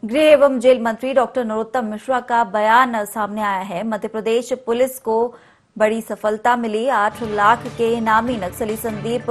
गृह एवं जेल मंत्री डॉक्टर नरोत्तम मिश्रा का बयान सामने आया है। मध्य प्रदेश पुलिस को बड़ी सफलता मिली। 8 लाख के इनामी नक्सली संदीप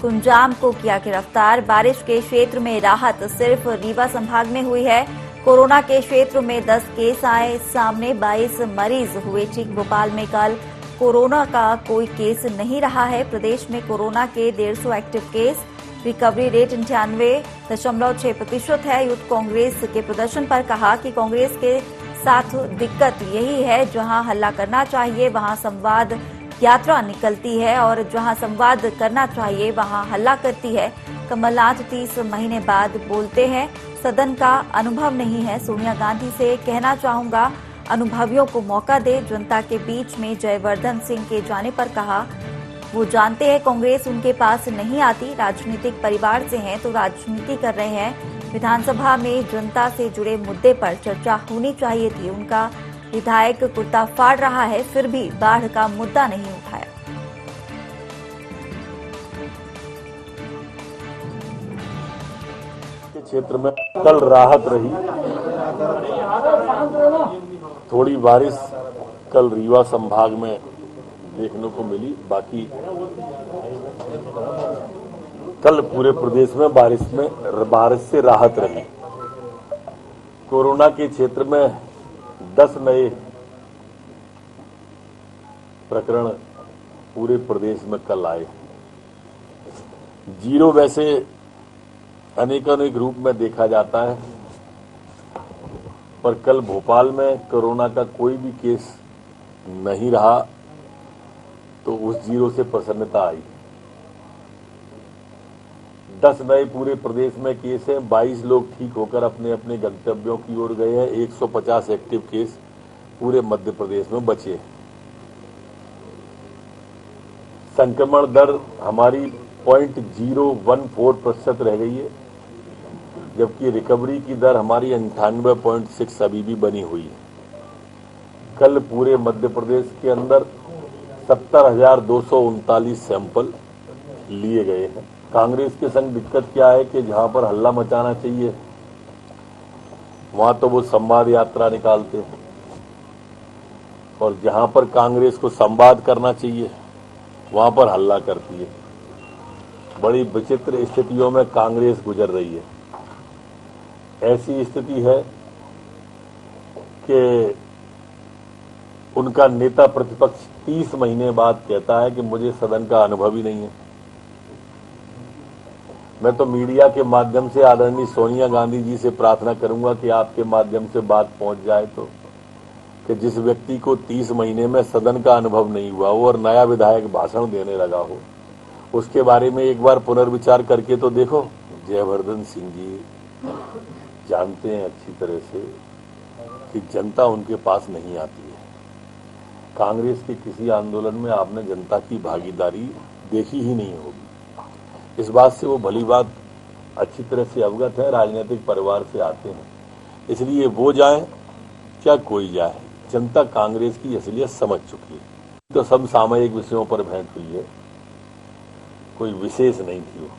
कुंजाम को किया गिरफ्तार। बारिश के क्षेत्र में राहत सिर्फ रीवा संभाग में हुई है। कोरोना के क्षेत्र में 10 केस आए सामने, 22 मरीज हुए ठीक। भोपाल में कल कोरोना का कोई केस नहीं रहा है। प्रदेश में कोरोना के 150 एक्टिव केस। रिकवरी रेट 98.6% है। यूथ कांग्रेस के प्रदर्शन पर कहा कि कांग्रेस के साथ दिक्कत यही है, जहां हल्ला करना चाहिए वहां संवाद यात्रा निकलती है और जहां संवाद करना चाहिए वहां हल्ला करती है। कमलनाथ 30 महीने बाद बोलते हैं, सदन का अनुभव नहीं है। सोनिया गांधी से कहना चाहूंगा, अनुभवियों को मौका दे। जनता के बीच में जयवर्धन सिंह के जाने पर कहा, वो जानते हैं कांग्रेस उनके पास नहीं आती। राजनीतिक परिवार से हैं तो राजनीति कर रहे हैं। विधानसभा में जनता से जुड़े मुद्दे पर चर्चा होनी चाहिए थी। उनका विधायक कुर्ता फाड़ रहा है, फिर भी बाढ़ का मुद्दा नहीं उठाया। क्षेत्र में कल राहत रही। थोड़ी बारिश कल रीवा संभाग में देखने को मिली। बाकी कल पूरे प्रदेश में बारिश से राहत रही। कोरोना के क्षेत्र में 10 नए प्रकरण पूरे प्रदेश में कल आए। जीरो वैसे अनेक रूप में देखा जाता है, पर कल भोपाल में कोरोना का कोई भी केस नहीं रहा, तो उस जीरो से प्रसन्नता आई। 10 नए पूरे प्रदेश में केस हैं। 22 लोग ठीक होकर अपने अपने गंतव्यों की ओर गए हैं। 150 एक्टिव केस पूरे मध्य प्रदेश में बचे। संक्रमण दर हमारी 0.014% रह गई है, जबकि रिकवरी की दर हमारी 98.6 अभी भी बनी हुई है। कल पूरे मध्य प्रदेश के अंदर 70,239 सैंपल लिए गए हैं। कांग्रेस के संग दिक्कत क्या है कि जहां पर हल्ला मचाना चाहिए वहां तो वो संवाद यात्रा निकालते हैं, और जहां पर कांग्रेस को संवाद करना चाहिए वहां पर हल्ला करती है। बड़ी विचित्र स्थितियों में कांग्रेस गुजर रही है। ऐसी स्थिति है कि उनका नेता प्रतिपक्ष 30 महीने बाद कहता है कि मुझे सदन का अनुभव ही नहीं है। मैं तो मीडिया के माध्यम से आदरणीय सोनिया गांधी जी से प्रार्थना करूंगा कि आपके माध्यम से बात पहुंच जाए तो, कि जिस व्यक्ति को 30 महीने में सदन का अनुभव नहीं हुआ हो और नया विधायक भाषण देने लगा हो, उसके बारे में एक बार पुनर्विचार करके तो देखो। जयवर्धन सिंह जी जानते हैं अच्छी तरह से कि जनता उनके पास नहीं आती है। कांग्रेस के किसी आंदोलन में आपने जनता की भागीदारी देखी ही नहीं होगी। इस बात से वो भली बात अच्छी तरह से अवगत है, राजनीतिक परिवार से आते हैं, इसलिए वो जाए क्या कोई जाए, जनता कांग्रेस की असलियत समझ चुकी है। तो सब सामयिक विषयों पर भेंट हुई है, कोई विशेष नहीं थी वो।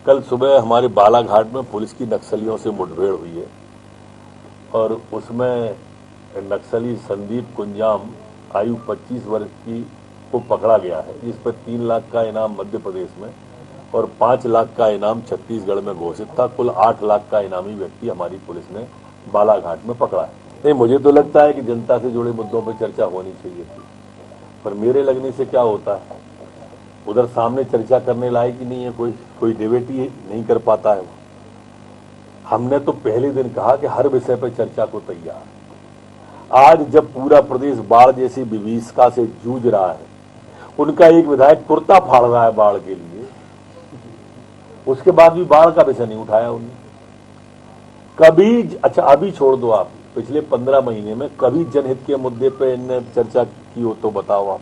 कल सुबह हमारे बालाघाट में पुलिस की नक्सलियों से मुठभेड़ हुई है और उसमें नक्सली संदीप कुंजाम आयु 25 वर्ष की को पकड़ा गया है, जिस पर 3 लाख का इनाम मध्य प्रदेश में और 5 लाख का इनाम छत्तीसगढ़ में घोषित था। कुल 8 लाख का इनामी व्यक्ति हमारी पुलिस ने बालाघाट में पकड़ा है। नहीं, मुझे तो लगता है कि जनता से जुड़े मुद्दों पर चर्चा होनी चाहिए थी, पर मेरे लगने से क्या होता है, उधर सामने चर्चा करने लायक ही नहीं है, कोई डिबेट ही नहीं कर पाता है। हमने तो पहले दिन कहा कि हर विषय पर चर्चा को तैयार। आज जब पूरा प्रदेश बाढ़ जैसी विभीषिका से जूझ रहा है, उनका एक विधायक कुर्ता फाड़ रहा है बाढ़ के लिए, उसके बाद भी बाढ़ का विषय नहीं उठाया उन्होंने कभी। अच्छा, अभी छोड़ दो आप, पिछले 15 महीने में कभी जनहित के मुद्दे पर इनने चर्चा की हो तो बताओ आप।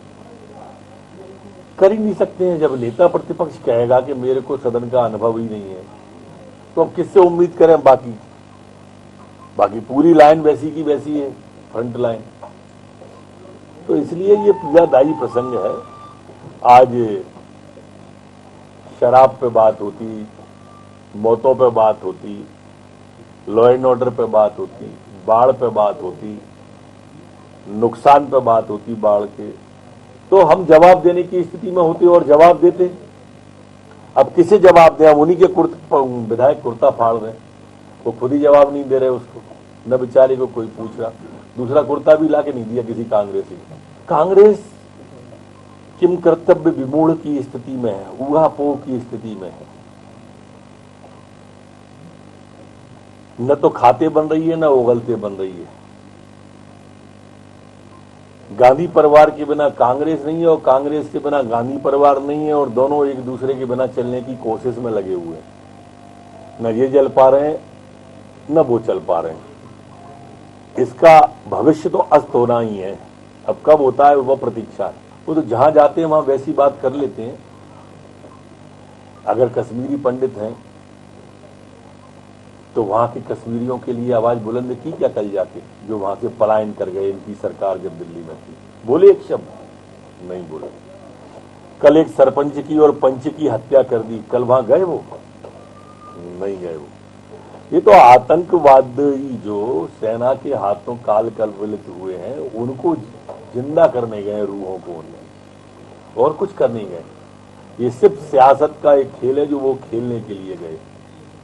कर ही नहीं सकते हैं। जब नेता प्रतिपक्ष कहेगा कि मेरे को सदन का अनुभव ही नहीं है, तो अब किससे उम्मीद करें? बाकी पूरी लाइन वैसी की वैसी है, फ्रंट लाइन। तो इसलिए ये पीड़ादायी प्रसंग है। आज शराब पे बात होती, मौतों पे बात होती, लॉ एंड ऑर्डर पे बात होती, बाढ़ पे बात होती, नुकसान पे बात होती बाढ़ के, तो हम जवाब देने की स्थिति में होते और जवाब देते। अब किसे जवाब दें? हम उन्हीं के विधायक कुर्ता फाड़ रहे हैं, वो खुद ही जवाब नहीं दे रहे उसको, न बेचारे को कोई पूछ रहा। दूसरा कुर्ता भी लाके नहीं दिया किसी कांग्रेसी। कांग्रेस किम कर्तव्य विमूढ़ की स्थिति में है, ऊहापोह की स्थिति में है। न तो खाते बन रही है, न उगलते बन रही है। गांधी परिवार के बिना कांग्रेस नहीं है और कांग्रेस के बिना गांधी परिवार नहीं है, और दोनों एक दूसरे के बिना चलने की कोशिश में लगे हुए हैं। न ये चल पा रहे हैं, न वो चल पा रहे हैं। इसका भविष्य तो अस्त होना ही है। अब कब होता है वह प्रतीक्षा है। वो तो जहां जाते हैं वहां वैसी बात कर लेते हैं। अगर कश्मीरी पंडित हैं तो वहां के कश्मीरियों के लिए आवाज बुलंद की क्या कल जाके, जो वहां से पलायन कर गए इनकी सरकार जब दिल्ली में थी? बोले एक शब्द नहीं बोले। कल एक सरपंच की और पंच की हत्या कर दी, कल वहां गए वो? नहीं गए वो। ये तो आतंकवादी जो सेना के हाथों काल कलवलित हुए हैं, उनको जिंदा करने गए रूहों को, उनमें और कुछ करने गए। ये सिर्फ सियासत का एक खेल है जो वो खेलने के लिए गए।